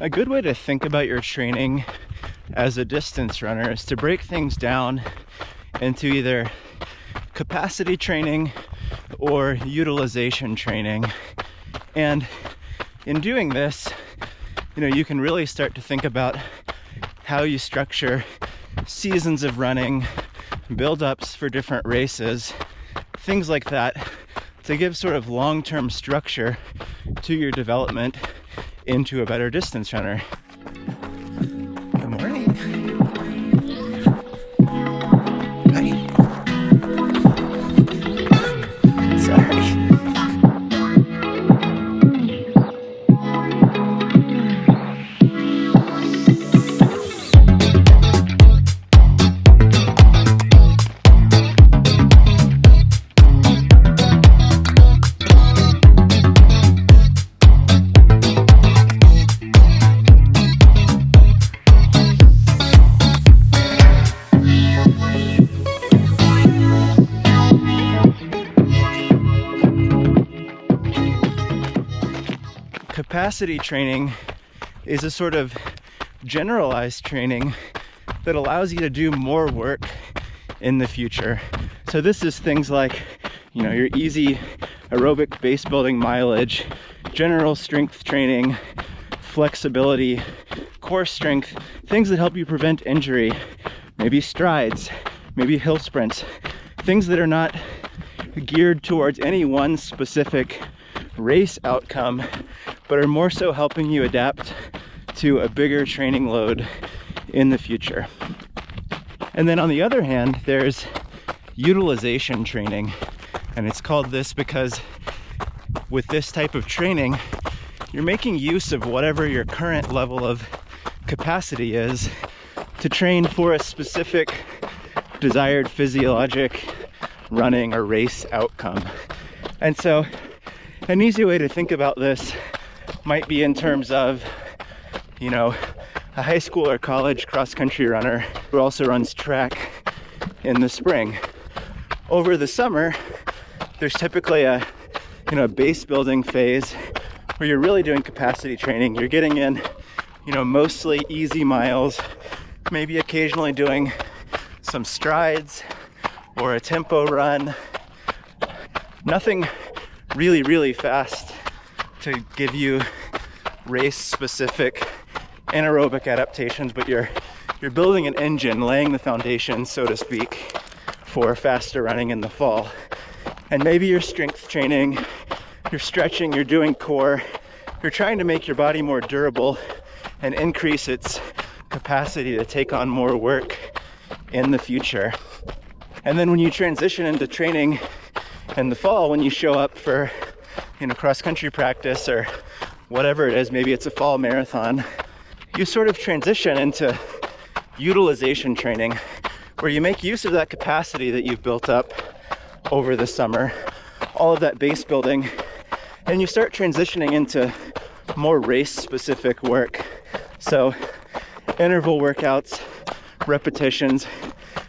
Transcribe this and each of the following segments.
A good way to think about your training as a distance runner is to break things down into either capacity training or utilization training. And in doing this, you can really start to think about how you structure seasons of running, build-ups for different races, things like that, to give sort of long-term structure to your development into a better distance runner. Good morning. Hi. Sorry. Capacity training is a sort of generalized training that allows you to do more work in the future. So this is things like, your easy aerobic base building mileage, general strength training, flexibility, core strength, things that help you prevent injury, maybe strides, maybe hill sprints, things that are not geared towards any one specific race outcome, but are more so helping you adapt to a bigger training load in the future. And then on the other hand, there's utilization training. And it's called this because with this type of training, you're making use of whatever your current level of capacity is to train for a specific desired physiologic running or race outcome. And so an easy way to think about this might be in terms of, a high school or college cross-country runner who also runs track in the spring. Over the summer, there's typically a base building phase where you're really doing capacity training. You're getting in, mostly easy miles, maybe occasionally doing some strides or a tempo run. Nothing really, really fast to give you race-specific anaerobic adaptations, but you're building an engine, laying the foundation, so to speak, for faster running in the fall. And maybe you're strength training, you're stretching, you're doing core, you're trying to make your body more durable and increase its capacity to take on more work in the future. And then when you transition into training in the fall, when you show up for cross-country practice or whatever it is, maybe it's a fall marathon, you sort of transition into utilization training, where you make use of that capacity that you've built up over the summer, all of that base building, and you start transitioning into more race-specific work. So interval workouts, repetitions,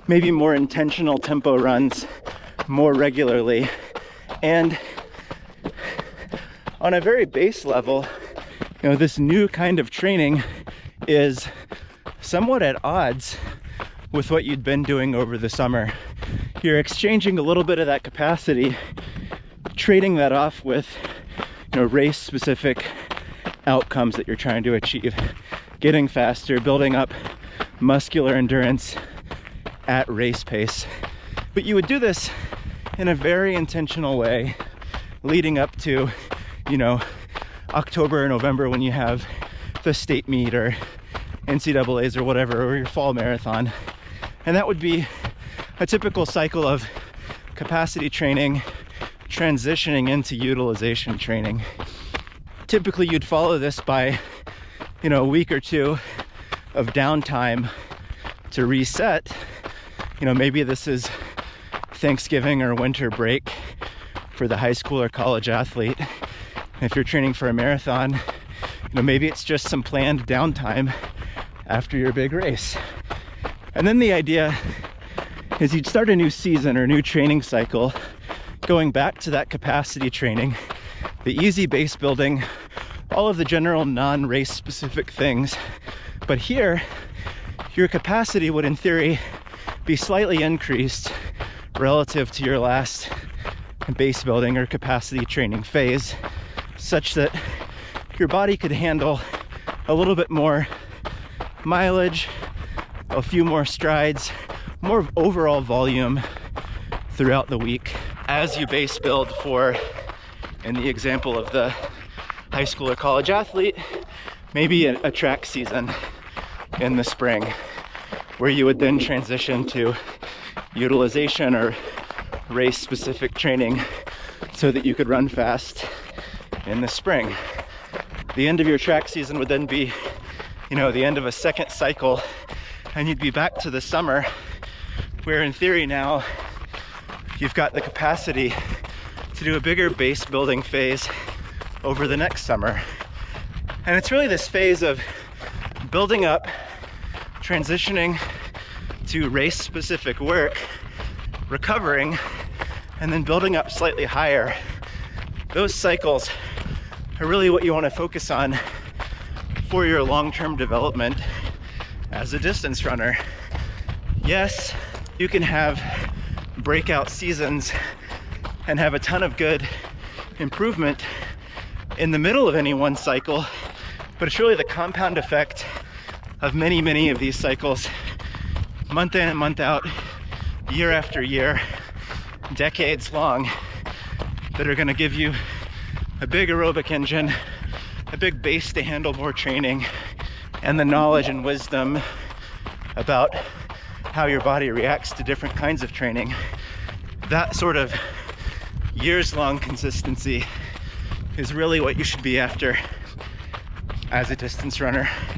maybe more intentional tempo runs more regularly. And on a very base level, this new kind of training is somewhat at odds with what you'd been doing over the summer. You're exchanging a little bit of that capacity, trading that off with race-specific outcomes that you're trying to achieve. Getting faster, building up muscular endurance at race pace. But you would do this in a very intentional way leading up to, October or November, when you have the state meet or NCAAs or whatever, or your fall marathon. And that would be a typical cycle of capacity training transitioning into utilization training. Typically you'd follow this by a week or two of downtime to reset. Maybe this is Thanksgiving or winter break for the high school or college athlete. If you're training for a marathon, maybe it's just some planned downtime after your big race. And then the idea is you'd start a new season or new training cycle going back to that capacity training, the easy base building, all of the general non-race specific things. But here, your capacity would in theory be slightly increased relative to your last base building or capacity training phase, such that your body could handle a little bit more mileage, a few more strides, more overall volume throughout the week as you base build for, in the example of the high school or college athlete, maybe a track season in the spring, where you would then transition to utilization or race specific training so that you could run fast in the spring. The end of your track season would then be, you know, the end of a second cycle, and you'd be back to the summer, where in theory now you've got the capacity to do a bigger base building phase over the next summer. And it's really this phase of building up, transitioning to race specific work, recovering, and then building up slightly higher. Those cycles are really what you want to focus on for your long-term development as a distance runner. Yes, you can have breakout seasons and have a ton of good improvement in the middle of any one cycle, but it's really the compound effect of many of these cycles, month in and month out, year after year, decades long, that are going to give you a big aerobic engine, a big base to handle more training, and the knowledge and wisdom about how your body reacts to different kinds of training. That sort of years-long consistency is really what you should be after as a distance runner.